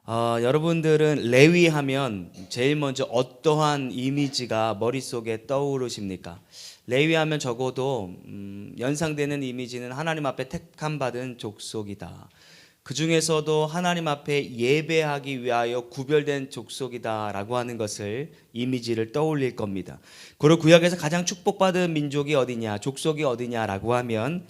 여러분들은 레위 하면 제일 먼저 어떠한 이미지가 머릿속에 떠오르십니까? 레위 하면 적어도 연상되는 이미지는 하나님 앞에 택함 받은 족속이다. 그 중에서도 하나님 앞에 예배하기 위하여 구별된 족속이다라고 하는 것을 이미지를 떠올릴 겁니다. 그리고 구약에서 가장 축복받은 민족이 어디냐, 족속이 어디냐라고 하면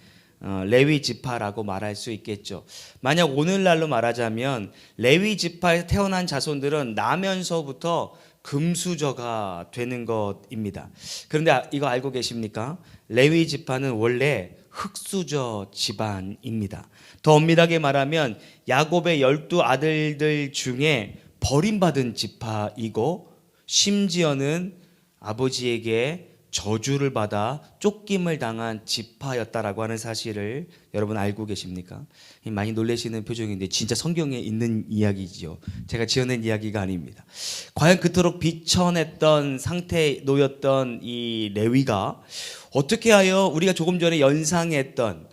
레위 지파라고 말할 수 있겠죠. 만약 오늘날로 말하자면 레위 지파에서 태어난 자손들은 나면서부터 금수저가 되는 것입니다. 그런데 이거 알고 계십니까? 레위 지파는 원래 흙수저 집안입니다. 더 엄밀하게 말하면 야곱의 12아들들 중에 버림받은 지파이고 심지어는 아버지에게 저주를 받아 쫓김을 당한 지파였다라고 하는 사실을 여러분 알고 계십니까? 많이 놀라시는 표정인데 진짜 성경에 있는 이야기죠. 제가 지어낸 이야기가 아닙니다. 과연 그토록 비천했던 상태에 놓였던 이 레위가 어떻게 하여 우리가 조금 전에 연상했던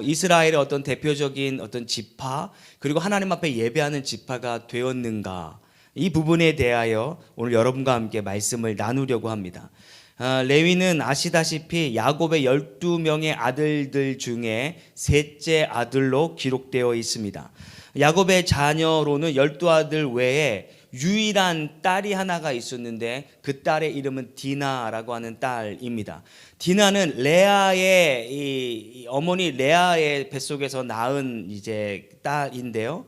이스라엘의 어떤 대표적인 어떤 지파 그리고 하나님 앞에 예배하는 지파가 되었는가, 이 부분에 대하여 오늘 여러분과 함께 말씀을 나누려고 합니다. 레위는 아시다시피 야곱의 12명의 아들들 중에 셋째 아들로 기록되어 있습니다. 야곱의 자녀로는 12아들 외에 유일한 딸이 하나가 있었는데 그 딸의 이름은 디나라고 하는 딸입니다. 디나는 레아의 이 어머니 레아의 뱃속에서 낳은 이제 딸인데요.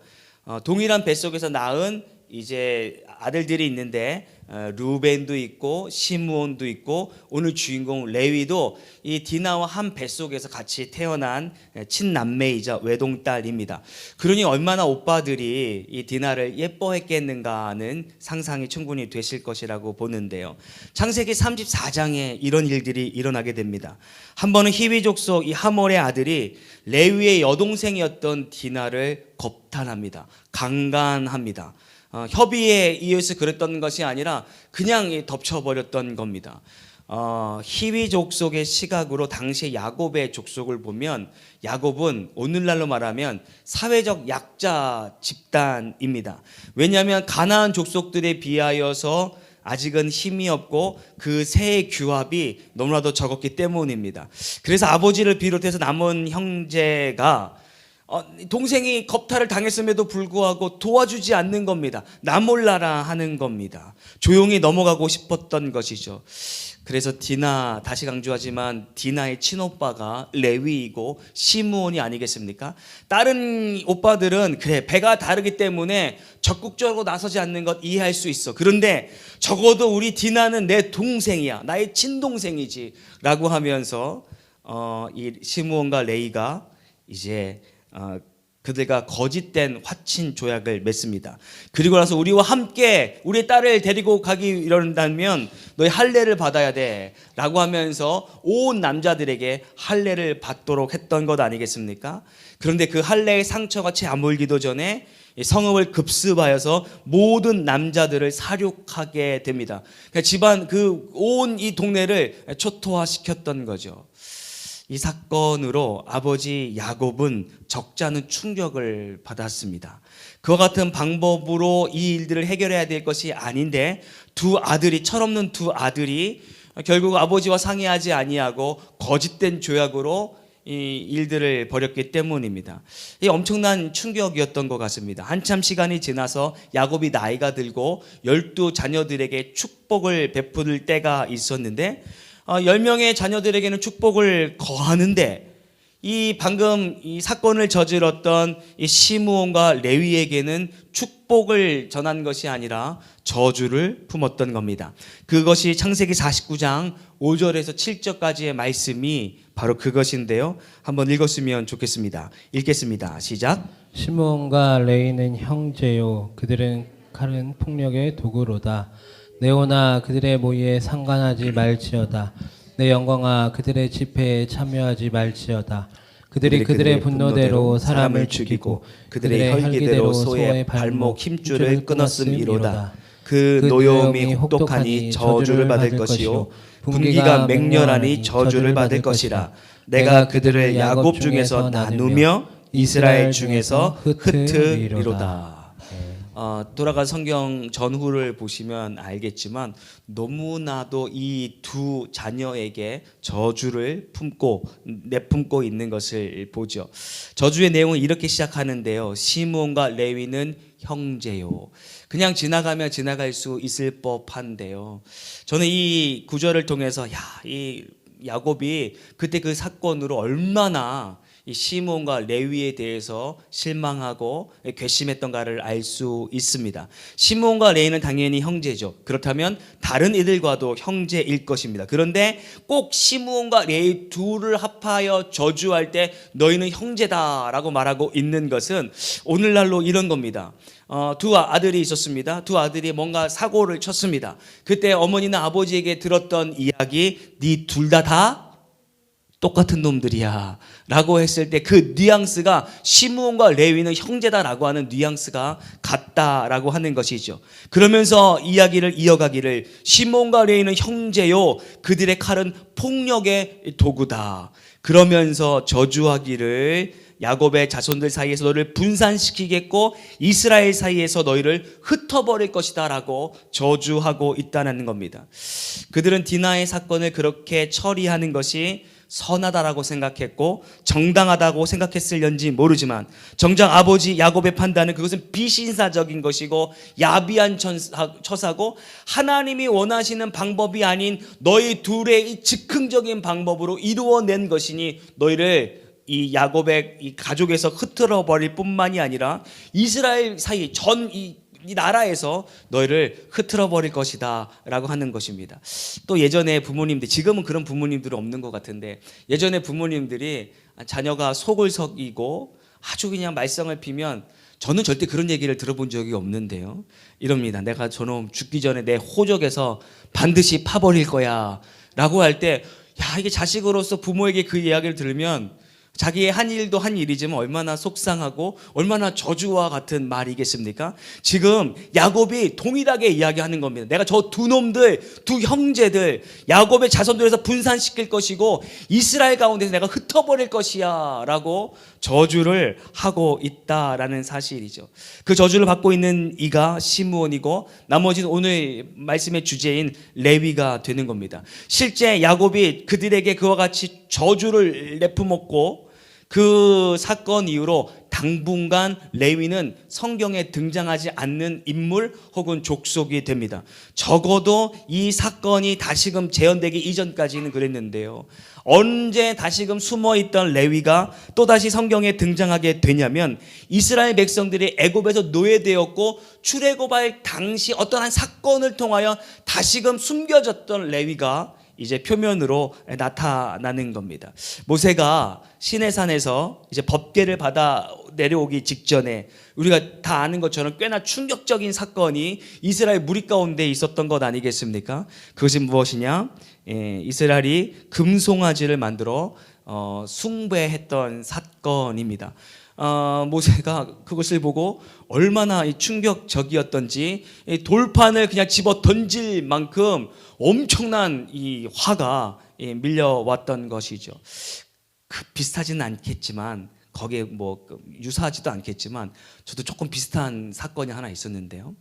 동일한 뱃속에서 낳은 이제 아들들이 있는데 루벤도 있고 시므온도 있고 오늘 주인공 레위도 이 디나와 한 뱃속에서 같이 태어난 친남매이자 외동딸입니다. 그러니 얼마나 오빠들이 이 디나를 예뻐했겠는가 하는 상상이 충분히 되실 것이라고 보는데요. 창세기 34장에 이런 일들이 일어나게 됩니다. 한 번은 히위 족속 이 하몰의 아들이 레위의 여동생이었던 디나를 겁탈합니다. 강간합니다. 협의에 의해서 그랬던 것이 아니라 그냥 덮쳐버렸던 겁니다. 히위 족속의 시각으로 당시 야곱의 족속을 보면 야곱은 오늘날로 말하면 사회적 약자 집단입니다. 왜냐하면 가나안 족속들에 비하여서 아직은 힘이 없고 그 세의 규합이 너무나도 적었기 때문입니다. 그래서 아버지를 비롯해서 남은 형제가 동생이 겁탈을 당했음에도 불구하고 도와주지 않는 겁니다. 나 몰라라 하는 겁니다. 조용히 넘어가고 싶었던 것이죠. 그래서 디나, 다시 강조하지만 디나의 친오빠가 레위이고 시므온이 아니겠습니까? 다른 오빠들은 그래 배가 다르기 때문에 적극적으로 나서지 않는 것 이해할 수 있어. 그런데 적어도 우리 디나는 내 동생이야, 나의 친동생이지 라고 하면서 이 시므온과 레위가 이제 그들과 거짓된 화친 조약을 맺습니다. 그리고 나서 우리와 함께 우리의 딸을 데리고 가기 이런다면 너희 할례를 받아야 돼 라고 하면서 온 남자들에게 할례를 받도록 했던 것 아니겠습니까? 그런데 그 할례의 상처가 채 아물기도 전에 성읍을 급습하여서 모든 남자들을 사륙하게 됩니다. 그러니까 집안 그 온 이 동네를 초토화시켰던 거죠. 이 사건으로 아버지 야곱은 적잖은 충격을 받았습니다. 그와 같은 방법으로 이 일들을 해결해야 될 것이 아닌데 두 아들이, 철없는 두 아들이 결국 아버지와 상의하지 아니하고 거짓된 조약으로 이 일들을 벌였기 때문입니다. 이 엄청난 충격이었던 것 같습니다. 한참 시간이 지나서 야곱이 나이가 들고 12자녀들에게 축복을 베풀 때가 있었는데 10명의 자녀들에게는 축복을 거하는데 이 방금 이 사건을 저질렀던 이 시므온과 레위에게는 축복을 전한 것이 아니라 저주를 품었던 겁니다. 그것이 창세기 49장 5절에서 7절까지의 말씀이 바로 그것인데요. 한번 읽었으면 좋겠습니다. 읽겠습니다. 시작. 시므온과 레위는 형제요, 그들은 칼은 폭력의 도구로다. 네오나 그들의 모의에 상관하지 말지어다. 내 영광아 그들의 집회에 참여하지 말지어다. 그들이 그들의 분노대로 사람을 죽이고 그들의 혈기대로 소의 발목 힘줄을 끊었음이로다. 그 노여움이 혹독하니 저주를 받을 것이요 분기가 맹렬하니 저주를 받을 것이라. 내가 그들을 야곱 중에서 나누며 이스라엘 중에서 흩으리로다. 돌아간 성경 전후를 보시면 알겠지만 너무나도 이 두 자녀에게 저주를 내품고 있는 것을 보죠. 저주의 내용은 이렇게 시작하는데요. 시므온과 레위는 형제요. 그냥 지나가면 지나갈 수 있을 법한데요. 저는 이 구절을 통해서 이 야곱이 그때 그 사건으로 얼마나 이 시므온과 레위에 대해서 실망하고 괘씸했던가를 알 수 있습니다. 시므온과 레위는 당연히 형제죠. 그렇다면 다른 이들과도 형제일 것입니다. 그런데 꼭 시므온과 레위 둘을 합하여 저주할 때 너희는 형제다라고 말하고 있는 것은 오늘날로 이런 겁니다. 두 아들이 있었습니다. 두 아들이 뭔가 사고를 쳤습니다. 그때 어머니나 아버지에게 들었던 이야기, 네 둘 다 똑같은 놈들이야 라고 했을 때 그 뉘앙스가 시므온과 레위는 형제다라고 하는 뉘앙스가 같다라고 하는 것이죠. 그러면서 이야기를 이어가기를 시므온과 레위는 형제요 그들의 칼은 폭력의 도구다. 그러면서 저주하기를 야곱의 자손들 사이에서 너를 분산시키겠고 이스라엘 사이에서 너희를 흩어버릴 것이다 라고 저주하고 있다는 겁니다. 그들은 디나의 사건을 그렇게 처리하는 것이 선하다라고 생각했고 정당하다고 생각했을런지 모르지만 정작 아버지 야곱의 판단은 그것은 비신사적인 것이고 야비한 처사고 하나님이 원하시는 방법이 아닌 너희 둘의 이 즉흥적인 방법으로 이루어낸 것이니 너희를 이 야곱의 이 가족에서 흩어져 버릴 뿐만이 아니라 이스라엘 사이 이 나라에서 너희를 흐트러 버릴 것이다 라고 하는 것입니다. 또 예전에 부모님들, 지금은 그런 부모님들은 없는 것 같은데 예전에 부모님들이 자녀가 속을 썩이고 아주 그냥 말썽을 피면 저는 절대 그런 얘기를 들어본 적이 없는데요. 이럽니다. 내가 저놈 죽기 전에 내 호적에서 반드시 파버릴 거야 라고 할 때 이게 자식으로서 부모에게 그 이야기를 들으면 자기의 한 일도 한 일이지만 얼마나 속상하고 얼마나 저주와 같은 말이겠습니까? 지금 야곱이 동일하게 이야기하는 겁니다. 내가 저 두 놈들, 두 형제들 야곱의 자손들에서 분산시킬 것이고 이스라엘 가운데서 내가 흩어버릴 것이야 라고 저주를 하고 있다라는 사실이죠. 그 저주를 받고 있는 이가 시므온이고 나머지는 오늘 말씀의 주제인 레위가 되는 겁니다. 실제 야곱이 그들에게 그와 같이 저주를 내품었고 그 사건 이후로 당분간 레위는 성경에 등장하지 않는 인물 혹은 족속이 됩니다. 적어도 이 사건이 다시금 재현되기 이전까지는 그랬는데요. 언제 다시금 숨어있던 레위가 또다시 성경에 등장하게 되냐면 이스라엘 백성들이 애굽에서 노예되었고 출애굽할 당시 어떤 한 사건을 통하여 다시금 숨겨졌던 레위가 이제 표면으로 나타나는 겁니다. 모세가 시내산에서 이제 법궤를 받아 내려오기 직전에 우리가 다 아는 것처럼 꽤나 충격적인 사건이 이스라엘 무리 가운데 있었던 것 아니겠습니까? 그것이 무엇이냐? 이스라엘이 금송아지를 만들어 숭배했던 사건입니다. 모세가 그것을 보고 얼마나 충격적이었던지 돌판을 그냥 집어 던질 만큼 엄청난 이 화가 밀려왔던 것이죠. 비슷하지는 않겠지만 거기에 유사하지도 않겠지만 저도 조금 비슷한 사건이 하나 있었는데요.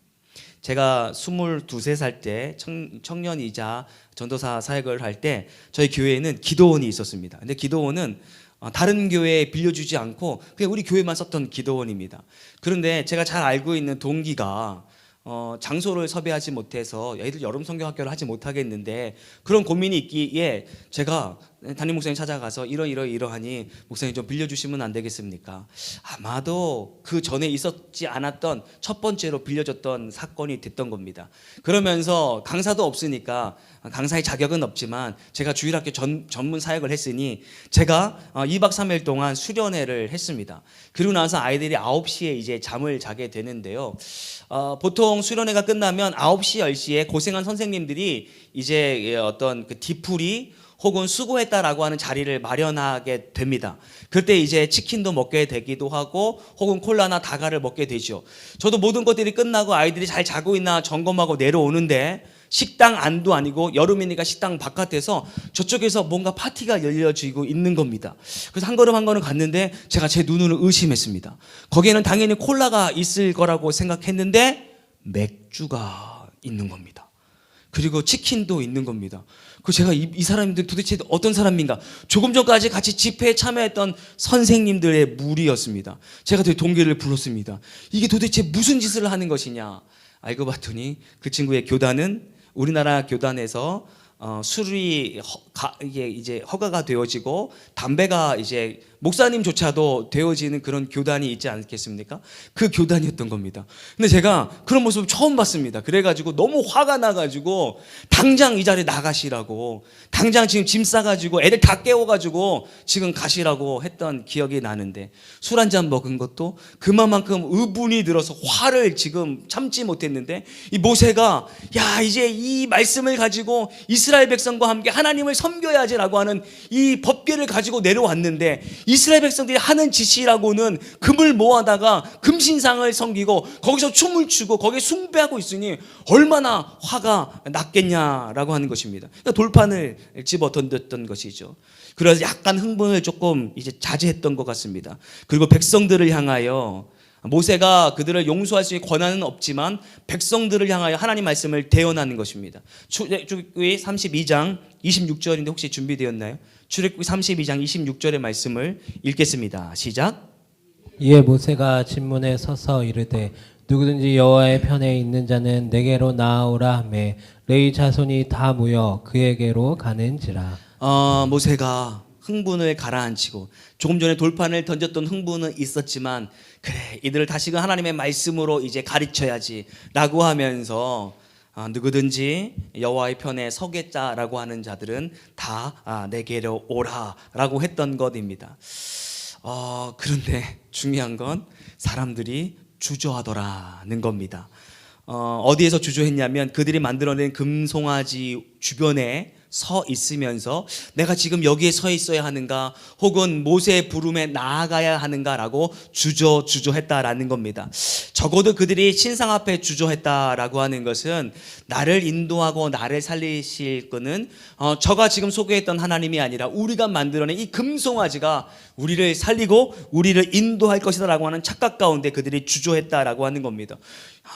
제가 23살 때 청년이자 전도사 사역을 할 때 저희 교회에는 기도원이 있었습니다. 근데 기도원은 다른 교회에 빌려주지 않고 그냥 우리 교회만 썼던 기도원입니다. 그런데 제가 잘 알고 있는 동기가 장소를 섭외하지 못해서 애들 여름 성경학교를 하지 못하겠는데 그런 고민이 있기에 제가 담임 목사님 찾아가서 이러하니 목사님 좀 빌려주시면 안 되겠습니까? 아마도 그 전에 있었지 않았던 첫 번째로 빌려줬던 사건이 됐던 겁니다. 그러면서 강사도 없으니까 강사의 자격은 없지만 제가 주일학교 전문 사역을 했으니 제가 2박 3일 동안 수련회를 했습니다. 그리고 나서 아이들이 9시에 이제 잠을 자게 되는데요. 보통 수련회가 끝나면 9시, 10시에 고생한 선생님들이 이제 어떤 그 뒤풀이 혹은 수고했다라고 하는 자리를 마련하게 됩니다. 그때 이제 치킨도 먹게 되기도 하고 혹은 콜라나 다가를 먹게 되죠. 저도 모든 것들이 끝나고 아이들이 잘 자고 있나 점검하고 내려오는데 식당 안도 아니고 여름이니까 식당 바깥에서 저쪽에서 뭔가 파티가 열려지고 있는 겁니다. 그래서 한 걸음 한 걸음 갔는데 제가 제 눈으로 의심했습니다. 거기에는 당연히 콜라가 있을 거라고 생각했는데 맥주가 있는 겁니다. 그리고 치킨도 있는 겁니다. 그 제가 이 사람들 도대체 어떤 사람인가? 조금 전까지 같이 집회에 참여했던 선생님들의 무리였습니다. 제가 되게 동기를 불렀습니다. 이게 도대체 무슨 짓을 하는 것이냐? 알고 봤더니 그 친구의 교단은 우리나라 교단에서 술이 이게 이제 허가가 되어지고 담배가 이제 목사님조차도 되어지는 그런 교단이 있지 않겠습니까? 그 교단이었던 겁니다. 근데 제가 그런 모습을 처음 봤습니다. 그래가지고 너무 화가 나가지고 당장 이 자리에 나가시라고, 당장 지금 짐 싸가지고 애들 다 깨워가지고 지금 가시라고 했던 기억이 나는데, 술 한 잔 먹은 것도 그만큼 의분이 들어서 화를 지금 참지 못했는데, 이 모세가 야 이제 이 말씀을 가지고 이스라엘 백성과 함께 하나님을 섬겨야지라고 하는 이 법궤를 가지고 내려왔는데, 이스라엘 백성들이 하는 짓이라고는 금을 모아다가 금신상을 섬기고 거기서 춤을 추고 거기에 숭배하고 있으니 얼마나 화가 났겠냐라고 하는 것입니다. 그러니까 돌판을 집어 던졌던 것이죠. 그래서 약간 흥분을 조금 이제 자제했던 것 같습니다. 그리고 백성들을 향하여, 모세가 그들을 용서할 수 있는 권한은 없지만 백성들을 향하여 하나님 말씀을 대언하는 것입니다. 출애굽기 32장 26절인데 혹시 준비되었나요? 출애굽기 32장 26절의 말씀을 읽겠습니다. 시작. 이에 모세가 진문에 서서 이르되 누구든지 여호와의 편에 있는 자는 내게로 나아오라 하매 레위 자손이 다 모여 그에게로 가는지라. 모세가 흥분을 가라앉히고, 조금 전에 돌판을 던졌던 흥분은 있었지만 그래 이들을 다시금 하나님의 말씀으로 이제 가르쳐야지라고 하면서 누구든지 여호와의 편에 서겠자라고 하는 자들은 다 내게로 오라라고 했던 것입니다. 그런데 중요한 건 사람들이 주저하더라는 겁니다. 어디에서 주저했냐면 그들이 만들어낸 금송아지 주변에 서 있으면서 내가 지금 여기에 서 있어야 하는가, 혹은 모세의 부름에 나아가야 하는가라고 주저했다라는 겁니다. 적어도 그들이 신상 앞에 주저했다라고 하는 것은 나를 인도하고 나를 살리실 분은 저가 지금 소개했던 하나님이 아니라 우리가 만들어낸 이 금송아지가 우리를 살리고 우리를 인도할 것이다 라고 하는 착각 가운데 그들이 주저했다라고 하는 겁니다.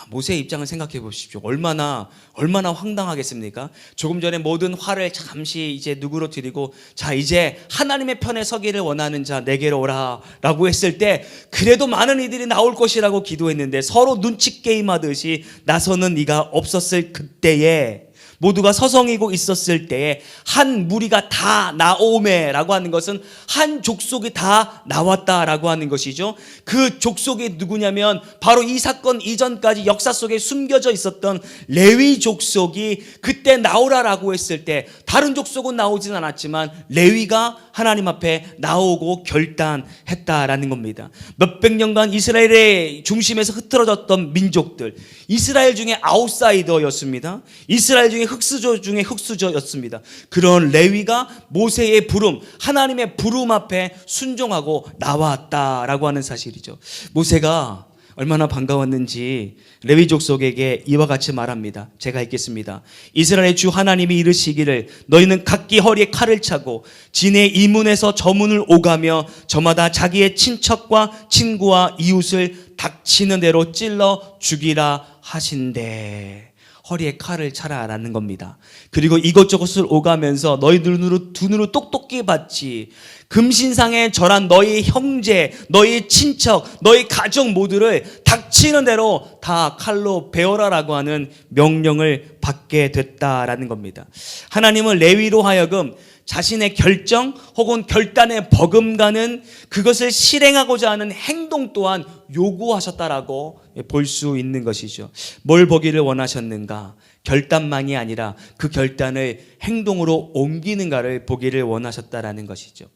모세의 입장을 생각해 보십시오. 얼마나 황당하겠습니까? 조금 전에 모든 화를 잠시 이제 누구로 드리고, 자 이제 하나님의 편에 서기를 원하는 자 내게로 오라 라고 했을 때 그래도 많은 이들이 나올 것이라고 기도했는데 서로 눈치 게임하듯이 나서는 이가 없었을 그때에, 모두가 서성이고 있었을 때에 한 무리가 다 나오매라고 하는 것은 한 족속이 다 나왔다라고 하는 것이죠. 그 족속이 누구냐면 바로 이 사건 이전까지 역사 속에 숨겨져 있었던 레위 족속이 그때 나오라라고 했을 때 다른 족속은 나오진 않았지만 레위가 하나님 앞에 나오고 결단했다라는 겁니다. 몇백 년간 이스라엘의 중심에서 흐트러졌던 민족들, 이스라엘 중에 아웃사이더였습니다. 이스라엘 중에 흑수저 중에 흑수저였습니다. 그런 레위가 모세의 부름, 하나님의 부름 앞에 순종하고 나왔다라고 하는 사실이죠. 모세가 얼마나 반가웠는지 레위 족속에게 이와 같이 말합니다. 제가 읽겠습니다. 이스라엘의 주 하나님이 이르시기를 너희는 각기 허리에 칼을 차고 진의 이 문에서 저 문을 오가며 저마다 자기의 친척과 친구와 이웃을 닥치는 대로 찔러 죽이라 하신대. 허리에 칼을 차라라는 겁니다. 그리고 이것저것을 오가면서 너희 두 눈으로 똑똑히 봤지. 금신상에 절한 너희 형제, 너희 친척, 너희 가족 모두를 닥치는 대로 다 칼로 베어라라고 하는 명령을 받게 됐다라는 겁니다. 하나님은 레위로 하여금 자신의 결정 혹은 결단에 버금가는 그것을 실행하고자 하는 행동 또한 요구하셨다라고 볼 수 있는 것이죠. 뭘 보기를 원하셨는가? 결단만이 아니라 그 결단을 행동으로 옮기는가를 보기를 원하셨다라는 것이죠.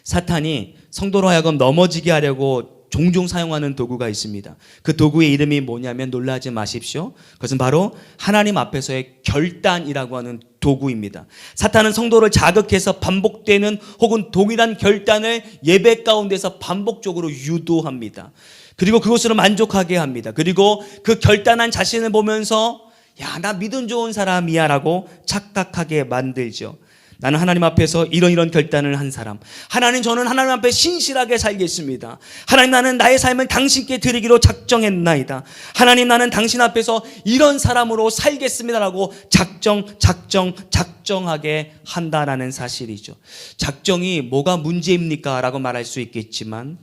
사탄이 성도로 하여금 넘어지게 하려고 종종 사용하는 도구가 있습니다. 그 도구의 이름이 뭐냐면 놀라지 마십시오. 그것은 바로 하나님 앞에서의 결단이라고 하는 도구입니다. 사탄은 성도를 자극해서 반복되는 혹은 동일한 결단을 예배 가운데서 반복적으로 유도합니다. 그리고 그것으로 만족하게 합니다. 그리고 그 결단한 자신을 보면서 야, 나 믿음 좋은 사람이야 라고 착각하게 만들죠. 나는 하나님 앞에서 이런 결단을 한 사람. 하나님, 저는 하나님 앞에 신실하게 살겠습니다. 하나님, 나는 나의 삶을 당신께 드리기로 작정했나이다. 하나님, 나는 당신 앞에서 이런 사람으로 살겠습니다라고 작정하게 한다라는 사실이죠. 작정이 뭐가 문제입니까? 라고 말할 수 있겠지만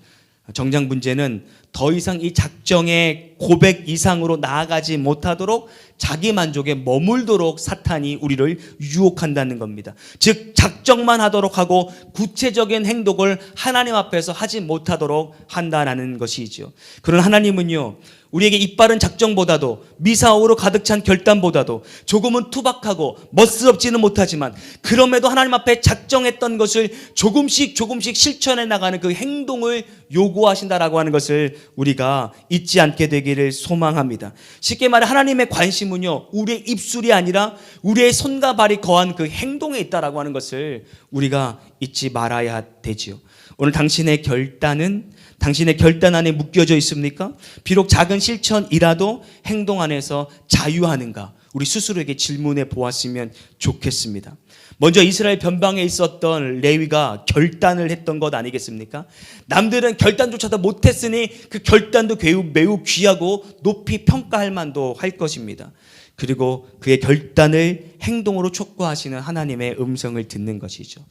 정작 문제는 더 이상 이 작정의 고백 이상으로 나아가지 못하도록 자기 만족에 머물도록 사탄이 우리를 유혹한다는 겁니다. 즉 작정만 하도록 하고 구체적인 행동을 하나님 앞에서 하지 못하도록 한다는 것이죠. 그러나 하나님은요, 우리에게 이빠른 작정보다도 미사오로 가득 찬 결단보다도 조금은 투박하고 멋스럽지는 못하지만 그럼에도 하나님 앞에 작정했던 것을 조금씩 실천해 나가는 그 행동을 요구하신다라고 하는 것을 우리가 잊지 않게 되기를 소망합니다. 쉽게 말해 하나님의 관심은요, 우리의 입술이 아니라 우리의 손과 발이 거한 그 행동에 있다라고 하는 것을 우리가 잊지 말아야 되지요. 오늘 당신의 결단 안에 묶여져 있습니까? 비록 작은 실천이라도 행동 안에서 자유하는가? 우리 스스로에게 질문해 보았으면 좋겠습니다. 먼저 이스라엘 변방에 있었던 레위가 결단을 했던 것 아니겠습니까? 남들은 결단조차도 못했으니 그 결단도 매우 귀하고 높이 평가할 만도 할 것입니다. 그리고 그의 결단을 행동으로 촉구하시는 하나님의 음성을 듣는 것이죠.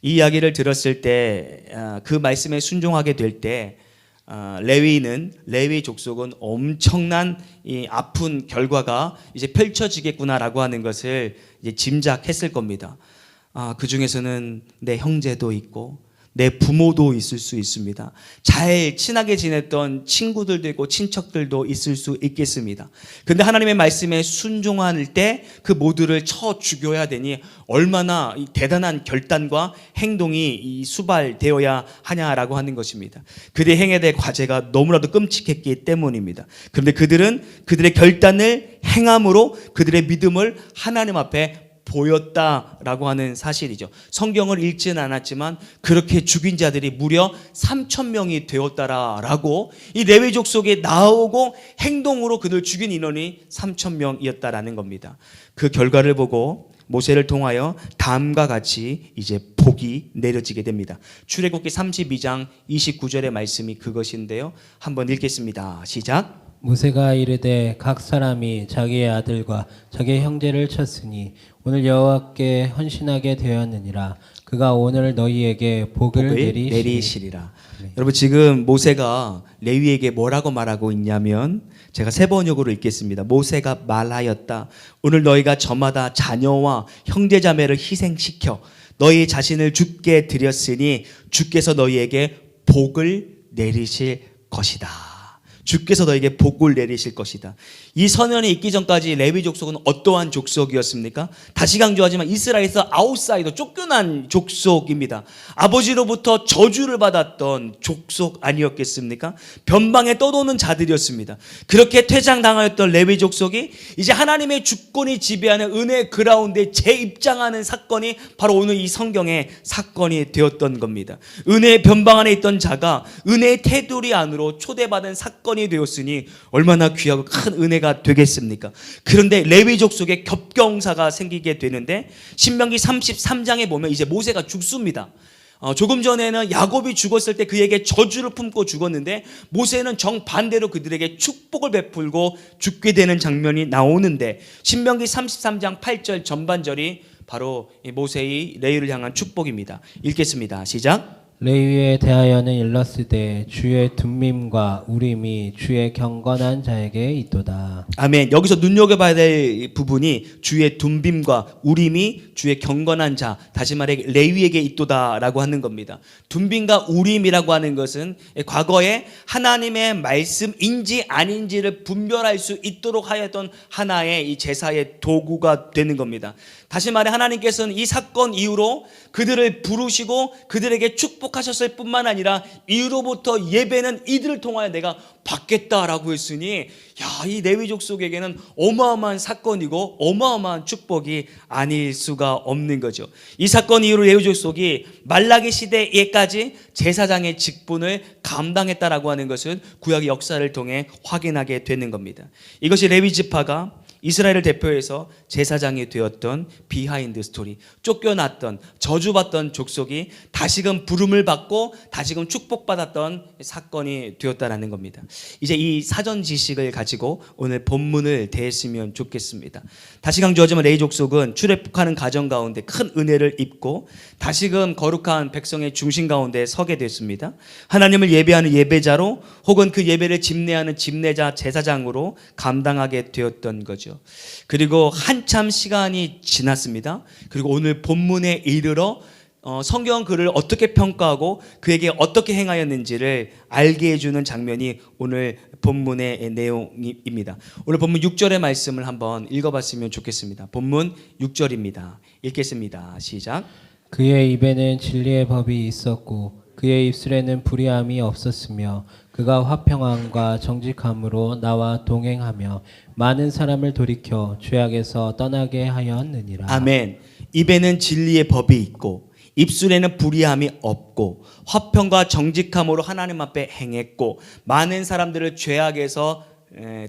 이 이야기를 들었을 때, 그 말씀에 순종하게 될 때 레위 족속은 엄청난 이 아픈 결과가 이제 펼쳐지겠구나라고 하는 것을 이제 짐작했을 겁니다. 그 중에서는 내 형제도 있고 내 부모도 있을 수 있습니다. 잘 친하게 지냈던 친구들도 있고 친척들도 있을 수 있겠습니다. 그런데 하나님의 말씀에 순종할 때 그 모두를 쳐 죽여야 되니 얼마나 대단한 결단과 행동이 수발되어야 하냐라고 하는 것입니다. 그들의 행에 대해 과제가 너무나도 끔찍했기 때문입니다. 그런데 그들은 그들의 결단을 행함으로 그들의 믿음을 하나님 앞에 보였다라고 하는 사실이죠. 성경을 읽지는 않았지만 그렇게 죽인 자들이 무려 3,000명이 되었다라고 이 레위 족속에 나오고 행동으로 그들 죽인 인원이 3,000명이었다라는 겁니다. 그 결과를 보고 모세를 통하여 다음과 같이 이제 복이 내려지게 됩니다. 출애굽기 32장 29절의 말씀이 그것인데요. 한번 읽겠습니다. 시작. 모세가 이르되 각 사람이 자기의 아들과 자기의 형제를 쳤으니 오늘 여호와께 헌신하게 되었느니라. 그가 오늘 너희에게 복을 내리시리라. 네. 여러분, 지금 모세가 레위에게 뭐라고 말하고 있냐면, 제가 세 번역으로 읽겠습니다. 모세가 말하였다. 오늘 너희가 저마다 자녀와 형제자매를 희생시켜 너희 자신을 주께 드렸으니 주께서 너희에게 복을 내리실 것이다. 주께서 너에게 복을 내리실 것이다. 이 선언이 있기 전까지 레위 족속은 어떠한 족속이었습니까? 다시 강조하지만 이스라엘에서 아웃사이더, 쫓겨난 족속입니다. 아버지로부터 저주를 받았던 족속 아니었겠습니까? 변방에 떠도는 자들이었습니다. 그렇게 퇴장당하였던 레위 족속이 이제 하나님의 주권이 지배하는 은혜의 그라운드에 재입장하는 사건이 바로 오늘 이 성경의 사건이 되었던 겁니다. 은혜의 변방 안에 있던 자가 은혜의 테두리 안으로 초대받은 사건이 되었으니 얼마나 귀하고 큰 은혜가 되겠습니까? 그런데 레위 족속에 겹경사가 생기게 되는데 신명기 33장에 보면 이제 모세가 죽습니다. 조금 전에는 야곱이 죽었을 때 그에게 저주를 품고 죽었는데 모세는 정반대로 그들에게 축복을 베풀고 죽게 되는 장면이 나오는데 신명기 33장 8절 전반절이 바로 모세의 레위를 향한 축복입니다. 읽겠습니다. 시작. 레위에 대하여는 일렀으되 주의 둠밈과 우림이 주의 경건한 자에게 있도다. 아멘. 여기서 눈여겨봐야 될 부분이 주의 둠빔과 우림이 주의 경건한 자, 다시 말해 레위에게 있도다라고 하는 겁니다. 둠빔과 우림이라고 하는 것은 과거에 하나님의 말씀인지 아닌지를 분별할 수 있도록 하였던 하나의 이 제사의 도구가 되는 겁니다. 다시 말해 하나님께서는 이 사건 이후로 그들을 부르시고 그들에게 축복하셨을 뿐만 아니라 이후로부터 예배는 이들을 통하여 내가 받겠다라고 했으니, 이 레위 족속에게는 어마어마한 사건이고 어마어마한 축복이 아닐 수가 없는 거죠. 이 사건 이후로 레위 족속이 말라기 시대에까지 제사장의 직분을 감당했다라고 하는 것은 구약의 역사를 통해 확인하게 되는 겁니다. 이것이 레위 지파가 이스라엘을 대표해서 제사장이 되었던 비하인드 스토리, 쫓겨났던 저주받던 족속이 다시금 부름을 받고 다시금 축복받았던 사건이 되었다라는 겁니다. 이제 이 사전 지식을 가지고 오늘 본문을 대했으면 좋겠습니다. 다시 강조하지만 레위 족속은 출애굽하는 가정 가운데 큰 은혜를 입고 다시금 거룩한 백성의 중심 가운데 서게 됐습니다. 하나님을 예배하는 예배자로 혹은 그 예배를 집례하는 집례자 제사장으로 감당하게 되었던 거죠. 그리고 한참 시간이 지났습니다. 그리고 오늘 본문에 이르러 성경 글을 어떻게 평가하고 그에게 어떻게 행하였는지를 알게 해주는 장면이 오늘 본문의 내용입니다. 오늘 본문 6절의 말씀을 한번 읽어봤으면 좋겠습니다. 본문 6절입니다. 읽겠습니다. 시작. 그의 입에는 진리의 법이 있었고 그의 입술에는 불의함이 없었으며 그가 화평함과 정직함으로 나와 동행하며 많은 사람을 돌이켜 죄악에서 떠나게 하였느니라. 아멘. 입에는 진리의 법이 있고 입술에는 불의함이 없고 화평과 정직함으로 하나님 앞에 행했고 많은 사람들을 죄악에서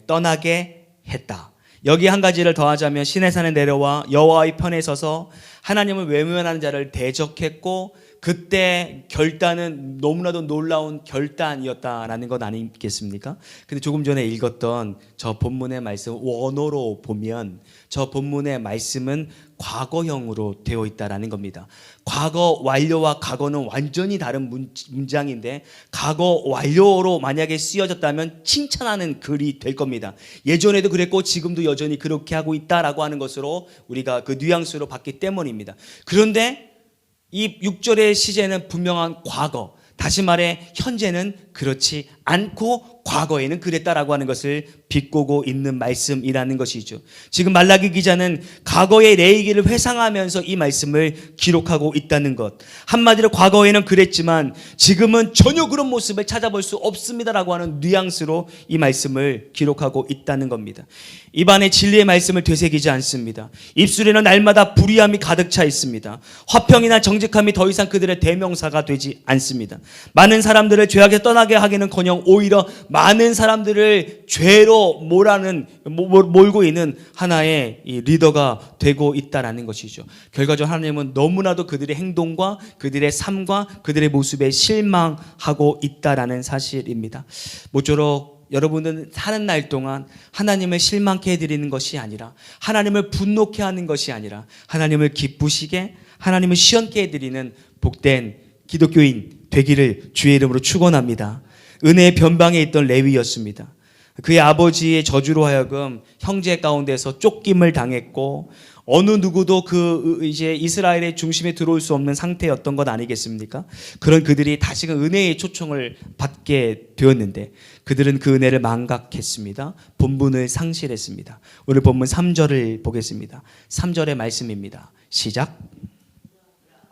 떠나게 했다. 여기 한 가지를 더하자면 시내산에 내려와 여호와의 편에 서서 하나님을 외면하는 자를 대적했고 그때 결단은 너무나도 놀라운 결단이었다라는 것 아니겠습니까? 근데 조금 전에 읽었던 저 본문의 말씀 원어로 보면 저 본문의 말씀은 과거형으로 되어 있다라는 겁니다. 과거 완료와 과거는 완전히 다른 문장인데 과거 완료로 만약에 쓰여졌다면 칭찬하는 글이 될 겁니다. 예전에도 그랬고 지금도 여전히 그렇게 하고 있다라고 하는 것으로 우리가 그 뉘앙스로 봤기 때문입니다. 그런데 이 6절의 시제는 분명한 과거, 다시 말해 현재는 그렇지 않고 과거에는 그랬다라고 하는 것을 비꼬고 있는 말씀이라는 것이죠. 지금 말라기 기자는 과거의 레위기를 회상하면서 이 말씀을 기록하고 있다는 것. 한마디로 과거에는 그랬지만 지금은 전혀 그런 모습을 찾아볼 수 없습니다라고 하는 뉘앙스로 이 말씀을 기록하고 있다는 겁니다. 입안에 진리의 말씀을 되새기지 않습니다. 입술에는 날마다 불의함이 가득 차 있습니다. 화평이나 정직함이 더 이상 그들의 대명사가 되지 않습니다. 많은 사람들을 죄악에 떠나게 하기는커녕 오히려 많은 사람들을 죄로 몰고 있는 하나의 이 리더가 되고 있다라는 것이죠. 결과적으로 하나님은 너무나도 그들의 행동과 그들의 삶과 그들의 모습에 실망하고 있다라는 사실입니다. 모쪼록 여러분들은 사는 날 동안 하나님을 실망케 해드리는 것이 아니라 하나님을 분노케 하는 것이 아니라 하나님을 기쁘시게 하나님을 시원케 해드리는 복된 기독교인 되기를 주의 이름으로 축원합니다. 은혜의 변방에 있던 레위였습니다. 그의 아버지의 저주로 하여금 형제 가운데서 쫓김을 당했고 어느 누구도 이제 이스라엘의 중심에 들어올 수 없는 상태였던 것 아니겠습니까? 그런 그들이 다시금 은혜의 초청을 받게 되었는데 그들은 그 은혜를 망각했습니다. 본분을 상실했습니다. 오늘 본문 3절을 보겠습니다. 3절의 말씀입니다. 시작.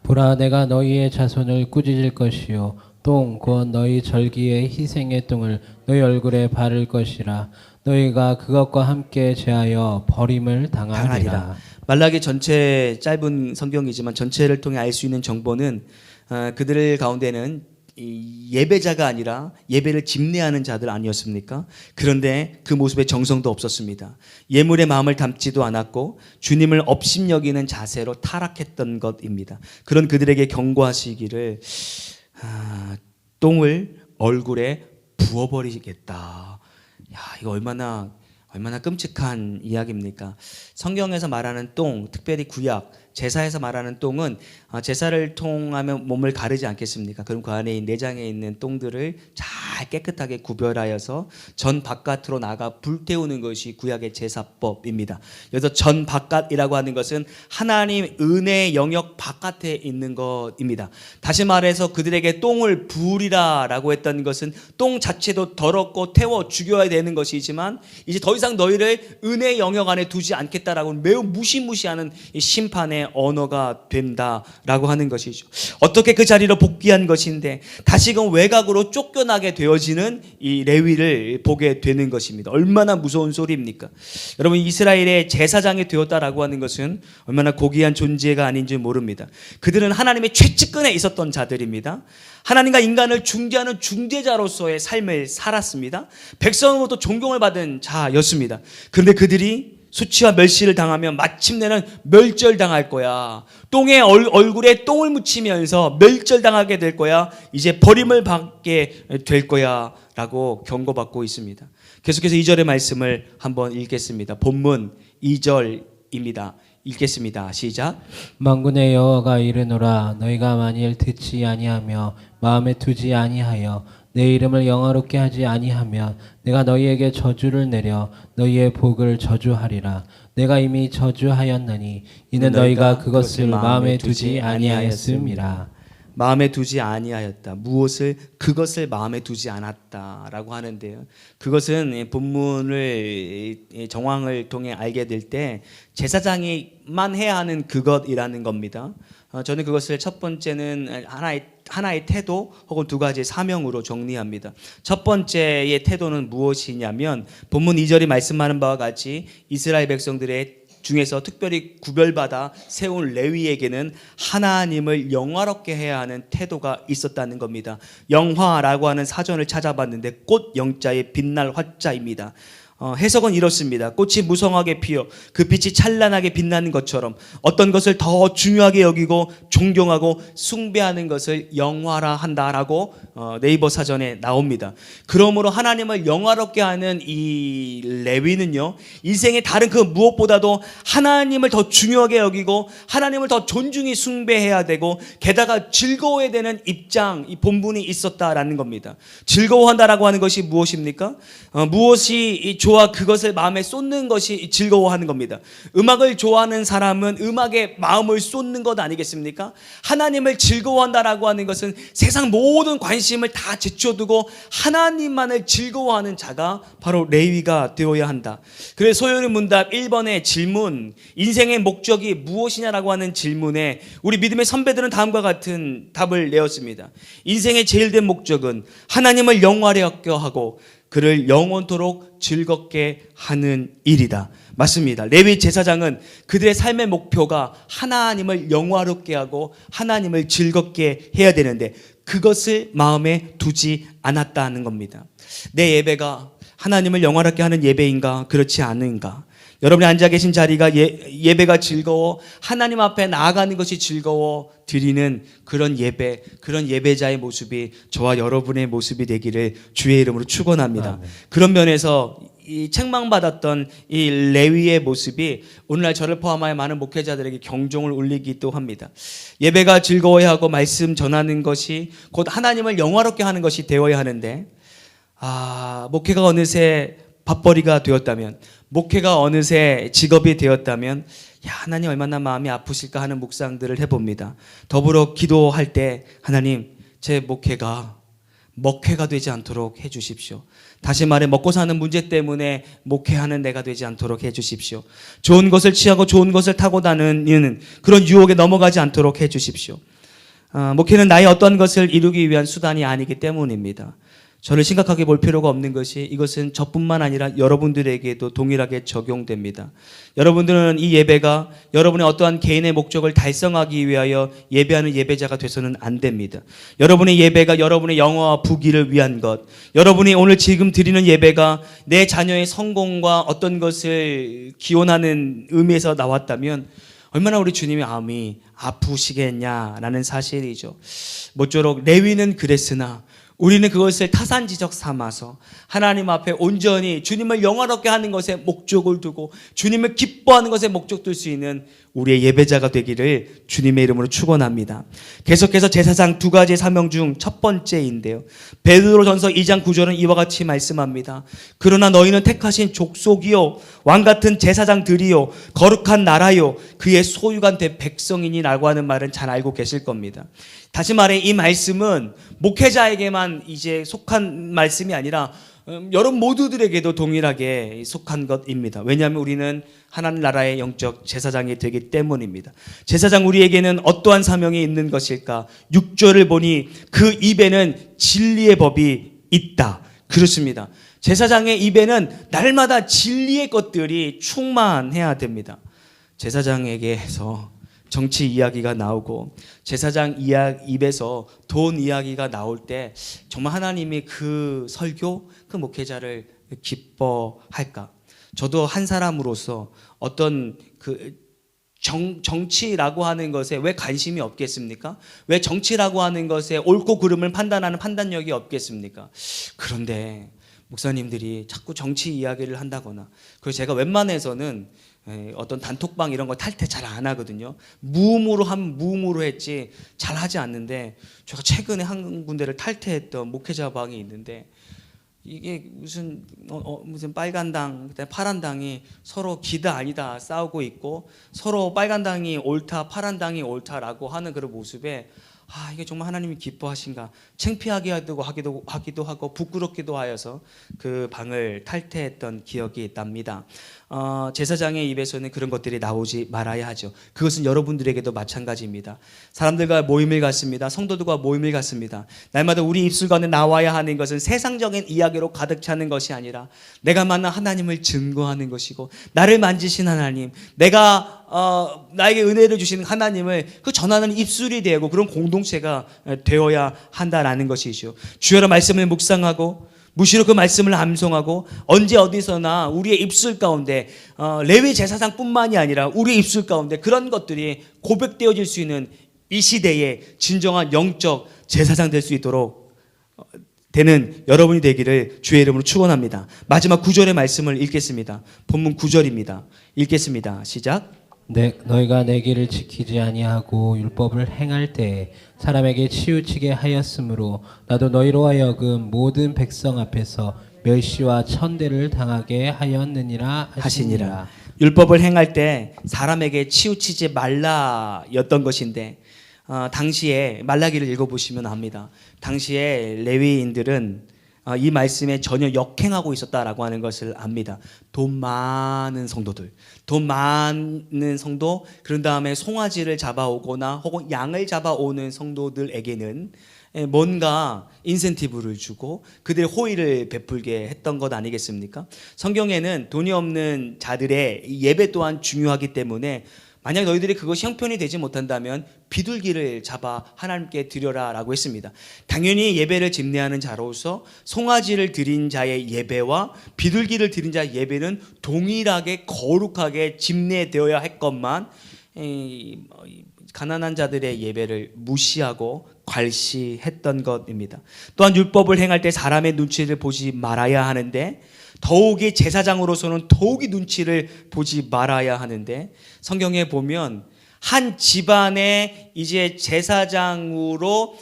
보라 내가 너희의 자손을 꾸짖을 것이요 똥 곧 너희 절기의 희생의 똥을 너희 얼굴에 바를 것이라 너희가 그것과 함께 제하여 버림을 당하리라. 말라기 전체 짧은 성경이지만 전체를 통해 알 수 있는 정보는 그들 가운데는 예배자가 아니라 예배를 집례하는 자들 아니었습니까? 그런데 그 모습에 정성도 없었습니다. 예물의 마음을 담지도 않았고 주님을 업신여기는 자세로 타락했던 것입니다. 그런 그들에게 경고하시기를 똥을 얼굴에 부어버리겠다. 야, 이거 얼마나 끔찍한 이야기입니까? 성경에서 말하는 똥, 특별히 구약, 제사에서 말하는 똥은 제사를 통하면 몸을 가르지 않겠습니까? 그럼 그 안에 내장에 있는 똥들을 잘 깨끗하게 구별하여서 전 바깥으로 나가 불태우는 것이 구약의 제사법입니다. 여기서 전 바깥이라고 하는 것은 하나님 은혜의 영역 바깥에 있는 것입니다. 다시 말해서 그들에게 똥을 부으리라라고 했던 것은 똥 자체도 더럽고 태워 죽여야 되는 것이지만 이제 더 이상 너희를 은혜의 영역 안에 두지 않겠다라고 매우 무시무시하는 심판의 언어가 된다라고 하는 것이죠. 어떻게 그 자리로 복귀한 것인데 다시금 외곽으로 쫓겨나게 되어지는 이 레위를 보게 되는 것입니다. 얼마나 무서운 소리입니까? 여러분, 이스라엘의 제사장이 되었다라고 하는 것은 얼마나 고귀한 존재가 아닌지 모릅니다. 그들은 하나님의 최측근에 있었던 자들입니다. 하나님과 인간을 중재하는 중재자로서의 삶을 살았습니다. 백성으로부터 존경을 받은 자였습니다. 그런데 그들이 수치와 멸시를 당하면 마침내는 멸절당할 거야. 똥에 얼굴에 똥을 묻히면서 멸절당하게 될 거야. 이제 버림을 받게 될 거야 라고 경고받고 있습니다. 계속해서 2절의 말씀을 한번 읽겠습니다. 본문 2절입니다. 읽겠습니다. 시작. 만군의 여호와가 이르노라 너희가 만일 듣지 아니하며 마음에 두지 아니하여 내 이름을 영화롭게 하지 아니하면 내가 너희에게 저주를 내려 너희의 복을 저주하리라. 내가 이미 저주하였나니 이는 너희가 그것을 마음에 두지 아니하였음이라. 마음에 두지 아니하였다. 무엇을? 그것을 마음에 두지 않았다라고 하는데요. 그것은 본문을 정황을 통해 알게 될 때 제사장이만 해야 하는 그것이라는 겁니다. 저는 그것을 첫 번째는 하나의 태도 혹은 두 가지의 사명으로 정리합니다. 첫 번째의 태도는 무엇이냐면 본문 2절이 말씀하는 바와 같이 이스라엘 백성들의 중에서 특별히 구별받아 세운 레위에게는 하나님을 영화롭게 해야 하는 태도가 있었다는 겁니다. 영화라고 하는 사전을 찾아봤는데 꽃 영자의 빛날 화자입니다. 해석은 이렇습니다. 꽃이 무성하게 피어 그 빛이 찬란하게 빛나는 것처럼 어떤 것을 더 중요하게 여기고 존경하고 숭배하는 것을 영화라 한다라고 네이버 사전에 나옵니다. 그러므로 하나님을 영화롭게 하는 이 레위는요, 인생의 다른 그 무엇보다도 하나님을 더 중요하게 여기고 하나님을 더 존중히 숭배해야 되고 게다가 즐거워야 되는 입장, 이 본분이 있었다라는 겁니다. 즐거워한다라고 하는 것이 무엇입니까? 무엇이 좋아 그것을 마음에 쏟는 것이 즐거워하는 겁니다. 음악을 좋아하는 사람은 음악에 마음을 쏟는 것 아니겠습니까? 하나님을 즐거워한다라고 하는 것은 세상 모든 관심을 다 제쳐두고 하나님만을 즐거워하는 자가 바로 레위가 되어야 한다. 그래서 소요리 문답 1번의 질문, 인생의 목적이 무엇이냐라고 하는 질문에 우리 믿음의 선배들은 다음과 같은 답을 내었습니다. 인생의 제일 된 목적은 하나님을 영화롭게 하고 그를 영원토록 즐겁게 하는 일이다. 맞습니다. 레위 제사장은 그들의 삶의 목표가 하나님을 영화롭게 하고 하나님을 즐겁게 해야 되는데 그것을 마음에 두지 않았다는 겁니다. 내 예배가 하나님을 영화롭게 하는 예배인가 그렇지 않은가? 여러분이 앉아 계신 자리가 예배가 즐거워 하나님 앞에 나아가는 것이 즐거워 드리는 그런 예배, 그런 예배자의 모습이 저와 여러분의 모습이 되기를 주의 이름으로 축원합니다. 그런 면에서 이 책망받았던 이 레위의 모습이 오늘날 저를 포함하여 많은 목회자들에게 경종을 울리기도 합니다. 예배가 즐거워야 하고 말씀 전하는 것이 곧 하나님을 영화롭게 하는 것이 되어야 하는데 목회가 어느새 밥벌이가 되었다면, 목회가 어느새 직업이 되었다면 하나님 얼마나 마음이 아프실까 하는 묵상들을 해봅니다. 더불어 기도할 때 하나님 제 목회가 먹회가 되지 않도록 해주십시오. 다시 말해 먹고 사는 문제 때문에 목회하는 내가 되지 않도록 해주십시오. 좋은 것을 취하고 좋은 것을 타고 다니는 그런 유혹에 넘어가지 않도록 해주십시오. 목회는 나의 어떤 것을 이루기 위한 수단이 아니기 때문입니다. 저를 심각하게 볼 필요가 없는 것이 이것은 저뿐만 아니라 여러분들에게도 동일하게 적용됩니다. 여러분들은 이 예배가 여러분의 어떠한 개인의 목적을 달성하기 위하여 예배하는 예배자가 돼서는 안 됩니다. 여러분의 예배가 여러분의 영화와 부귀를 위한 것, 여러분이 오늘 지금 드리는 예배가 내 자녀의 성공과 어떤 것을 기원하는 의미에서 나왔다면 얼마나 우리 주님의 마음이 아프시겠냐라는 사실이죠. 모쪼록 레위는 그랬으나 우리는 그것을 타산지적 삼아서 하나님 앞에 온전히 주님을 영화롭게 하는 것에 목적을 두고 주님을 기뻐하는 것에 목적 둘 수 있는 우리의 예배자가 되기를 주님의 이름으로 축원합니다. 계속해서 제사장 두 가지 사명 중 첫 번째인데요. 베드로전서 2장 9절은 이와 같이 말씀합니다. 그러나 너희는 택하신 족속이요 왕같은 제사장들이요 거룩한 나라요 그의 소유가 된 백성이니라고 하는 말은 잘 알고 계실 겁니다. 다시 말해 이 말씀은 목회자에게만 이제 속한 말씀이 아니라 여러분 모두들에게도 동일하게 속한 것입니다. 왜냐하면 우리는 하나님 나라의 영적 제사장이 되기 때문입니다. 제사장 우리에게는 어떠한 사명이 있는 것일까? 6절을 보니 그 입에는 진리의 법이 있다. 그렇습니다. 제사장의 입에는 날마다 진리의 것들이 충만해야 됩니다. 제사장에게서 정치 이야기가 나오고 제사장 입에서 돈 이야기가 나올 때 정말 하나님이 그 설교, 그 목회자를 기뻐할까? 저도 한 사람으로서 어떤 정치라고 하는 것에 왜 관심이 없겠습니까? 왜 정치라고 하는 것에 옳고 그름을 판단하는 판단력이 없겠습니까? 그런데 목사님들이 자꾸 정치 이야기를 한다거나, 그리고 제가 웬만해서는 어떤 단톡방 이런 거 탈퇴 잘 안 하거든요. 무음으로 하면 무음으로 했지 잘 하지 않는데, 제가 최근에 한 군데를 탈퇴했던 목회자방이 있는데, 이게 무슨 빨간 당, 파란 당이 서로 기다 아니다 싸우고 있고, 서로 빨간 당이 옳다, 파란 당이 옳다라고 하는 그런 모습에, 이게 정말 하나님이 기뻐하신가, 창피하기도 하고 부끄럽기도 하여서 그 방을 탈퇴했던 기억이 납니다. 제사장의 입에서는 그런 것들이 나오지 말아야 하죠. 그것은 여러분들에게도 마찬가지입니다. 사람들과 모임을 갖습니다. 성도들과 모임을 갖습니다. 날마다 우리 입술 가운데 나와야 하는 것은 세상적인 이야기로 가득 차는 것이 아니라 내가 만난 하나님을 증거하는 것이고, 나를 만지신 하나님, 내가 나에게 은혜를 주시는 하나님을 그 전하는 입술이 되고, 그런 공동체가 되어야 한다라는 것이죠. 주여라 말씀을 묵상하고 무시로 그 말씀을 암송하고, 언제 어디서나 우리의 입술 가운데 레위 제사장뿐만이 아니라 우리의 입술 가운데 그런 것들이 고백되어질 수 있는 이 시대에 진정한 영적 제사장 될 수 있도록 되는 여러분이 되기를 주의 이름으로 축원합니다. 마지막 9절의 말씀을 읽겠습니다. 본문 9절입니다. 읽겠습니다. 시작. 너희가 내 길을 지키지 아니하고 율법을 행할 때에 사람에게 치우치게 하였으므로 나도 너희로 하여금 모든 백성 앞에서 멸시와 천대를 당하게 하였느니라 하시니라. 율법을 행할 때 사람에게 치우치지 말라였던 것인데, 당시에 말라기를 읽어보시면 압니다. 당시에 레위인들은 이 말씀에 전혀 역행하고 있었다라고 하는 것을 압니다. 돈 많은 성도들, 그런 다음에 송아지를 잡아오거나 혹은 양을 잡아오는 성도들에게는 뭔가 인센티브를 주고 그들의 호의를 베풀게 했던 것 아니겠습니까? 성경에는 돈이 없는 자들의 예배 또한 중요하기 때문에, 만약 너희들이 그것이 형편이 되지 못한다면 비둘기를 잡아 하나님께 드려라 라고 했습니다. 당연히 예배를 집례하는 자로서 송아지를 드린 자의 예배와 비둘기를 드린 자의 예배는 동일하게 거룩하게 집례되어야 했건만, 가난한 자들의 예배를 무시하고 괄시했던 것입니다. 또한 율법을 행할 때 사람의 눈치를 보지 말아야 하는데, 더욱이 제사장으로서는 더욱이 눈치를 보지 말아야 하는데, 성경에 보면 한 집안에 이제 제사장으로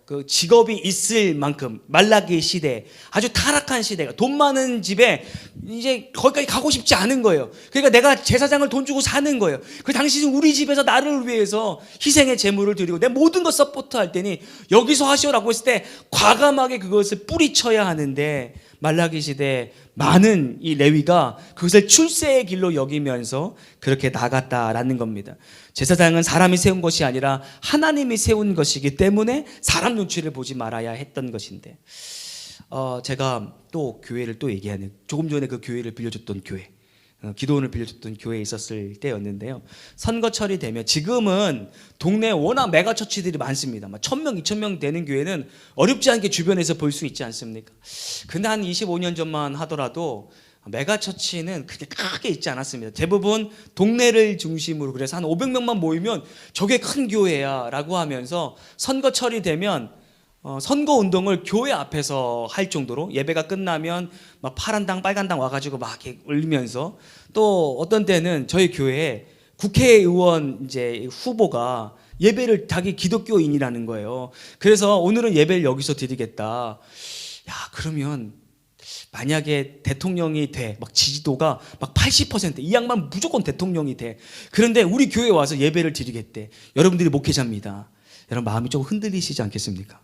그 직업이 있을 만큼 말라기 시대, 아주 타락한 시대가, 돈 많은 집에 이제 거기까지 가고 싶지 않은 거예요. 그러니까 내가 제사장을 돈 주고 사는 거예요. 그 당신은 우리 집에서 나를 위해서 희생의 제물을 드리고 내 모든 것 서포트할 테니 여기서 하시오라고 했을 때 과감하게 그것을 뿌리쳐야 하는데, 말라기 시대 많은 이 레위가 그것을 출세의 길로 여기면서 그렇게 나갔다라는 겁니다. 제사장은 사람이 세운 것이 아니라 하나님이 세운 것이기 때문에 사람 눈치를 보지 말아야 했던 것인데, 제가 또 교회를 또 얘기하는, 조금 전에 그 교회를 빌려줬던 교회, 기도원을 빌려줬던 교회에 있었을 때였는데요. 선거철이 되면, 지금은 동네에 워낙 메가처치들이 많습니다. 1,000명, 2,000명 되는 교회는 어렵지 않게 주변에서 볼 수 있지 않습니까? 근데 한 25년 전만 하더라도 메가처치는 그렇게 크게 있지 않았습니다. 대부분 동네를 중심으로, 그래서 한 500명만 모이면 저게 큰 교회야 라고 하면서 선거철이 되면 선거 운동을 교회 앞에서 할 정도로, 예배가 끝나면 막 파란 당 빨간 당 와가지고 막 이렇게 울리면서, 또 어떤 때는 저희 교회에 국회의원 이제 후보가 예배를 자기 기독교인이라는 거예요. 그래서 오늘은 예배를 여기서 드리겠다. 야, 그러면 만약에 대통령이 돼, 막 지지도가 막 80%, 이 양반 무조건 대통령이 돼. 그런데 우리 교회에 와서 예배를 드리겠대. 여러분들이 목회자입니다. 여러분 마음이 좀 흔들리시지 않겠습니까?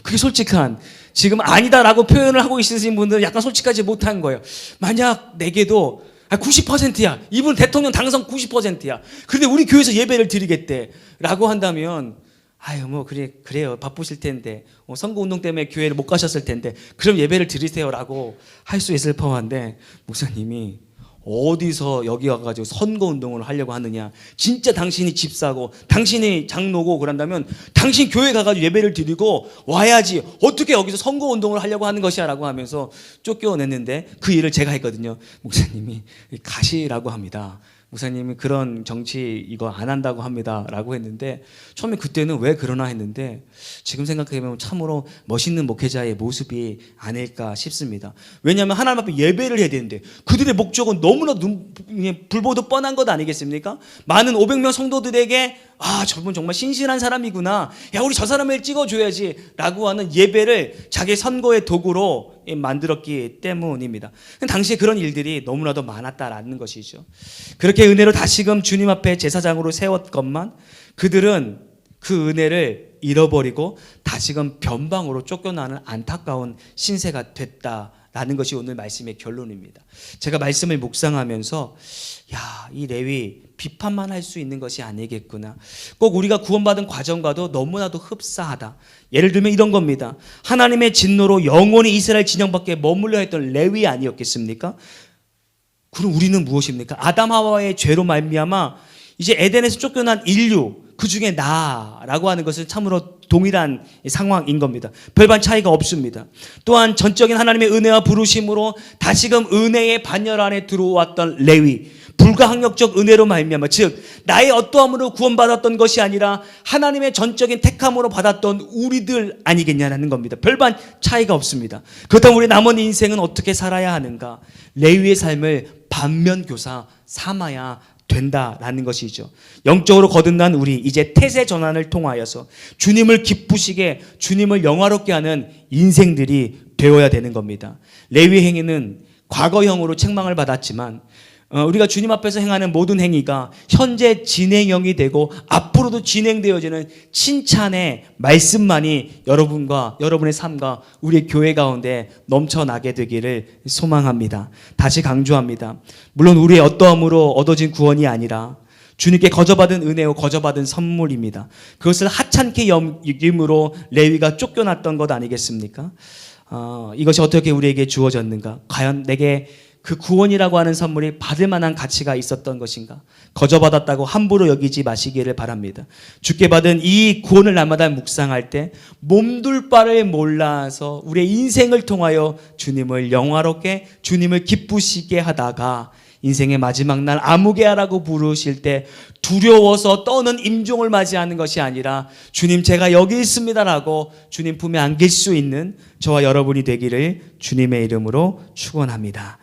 그게 솔직한, 지금 아니다라고 표현을 하고 있으신 분들은 약간 솔직하지 못한 거예요. 만약 내게도 90%야, 이분 대통령 당선 90%야, 그런데 우리 교회에서 예배를 드리겠대 라고 한다면, 그래요, 바쁘실 텐데, 선거운동 때문에 교회를 못 가셨을 텐데, 그럼 예배를 드리세요 라고 할 수 있을 법한데, 목사님이 어디서 여기 와가지고 선거운동을 하려고 하느냐. 진짜 당신이 집사고 당신이 장로고 그런다면 당신 교회 가가지고 예배를 드리고 와야지. 어떻게 여기서 선거운동을 하려고 하는 것이야 라고 하면서 쫓겨냈는데 그 일을 제가 했거든요. 목사님이 가시라고 합니다. 목사님이 그런 정치 이거 안 한다고 합니다 라고 했는데 처음에 그때는 왜 그러나 했는데 지금 생각해보면 참으로 멋있는 목회자의 모습이 아닐까 싶습니다. 왜냐하면 하나님 앞에 예배를 해야 되는데 그들의 목적은 너무나 불보듯 뻔한 것 아니겠습니까? 많은 500명 성도들에게 저분 정말 신실한 사람이구나, 야 우리 저 사람을 찍어줘야지 라고 하는 예배를 자기 선거의 도구로 만들었기 때문입니다. 당시에 그런 일들이 너무나도 많았다라는 것이죠. 그렇게 은혜로 다시금 주님 앞에 제사장으로 세웠건만 그들은 그 은혜를 잃어버리고 다시금 변방으로 쫓겨나는 안타까운 신세가 됐다라는 것이 오늘 말씀의 결론입니다. 제가 말씀을 묵상하면서 이 레위 비판만 할 수 있는 것이 아니겠구나. 꼭 우리가 구원받은 과정과도 너무나도 흡사하다. 예를 들면 이런 겁니다. 하나님의 진노로 영원히 이스라엘 진영 밖에 머물러 했던 레위 아니었겠습니까? 그럼 우리는 무엇입니까? 아담 하와의 죄로 말미암아 이제 에덴에서 쫓겨난 인류, 그 중에 나라고 하는 것은 참으로 동일한 상황인 겁니다. 별반 차이가 없습니다. 또한 전적인 하나님의 은혜와 부르심으로 다시금 은혜의 반열 안에 들어왔던 레위, 불가항력적 은혜로 말미암아, 즉 나의 어떠함으로 구원받았던 것이 아니라 하나님의 전적인 택함으로 받았던 우리들 아니겠냐는 겁니다. 별반 차이가 없습니다. 그렇다면 우리 남은 인생은 어떻게 살아야 하는가? 레위의 삶을 반면교사 삼아야 된다라는 것이죠. 영적으로 거듭난 우리 이제 태세 전환을 통하여서 주님을 기쁘시게, 주님을 영화롭게 하는 인생들이 되어야 되는 겁니다. 레위 행위는 과거형으로 책망을 받았지만 우리가 주님 앞에서 행하는 모든 행위가 현재 진행형이 되고 앞으로도 진행되어지는 칭찬의 말씀만이 여러분과 여러분의 삶과 우리의 교회 가운데 넘쳐나게 되기를 소망합니다. 다시 강조합니다. 물론 우리의 어떠함으로 얻어진 구원이 아니라 주님께 거저받은 은혜요 거저받은 선물입니다. 그것을 하찮게 여김으로 레위가 쫓겨났던 것 아니겠습니까? 이것이 어떻게 우리에게 주어졌는가? 과연 내게 그 구원이라고 하는 선물이 받을 만한 가치가 있었던 것인가? 거저받았다고 함부로 여기지 마시기를 바랍니다. 주께 받은 이 구원을 날마다 묵상할 때 몸둘 바를 몰라서 우리의 인생을 통하여 주님을 영화롭게, 주님을 기쁘시게 하다가 인생의 마지막 날 아무개하라고 부르실 때 두려워서 떠는 임종을 맞이하는 것이 아니라 주님 제가 여기 있습니다라고 주님 품에 안길 수 있는 저와 여러분이 되기를 주님의 이름으로 축원합니다.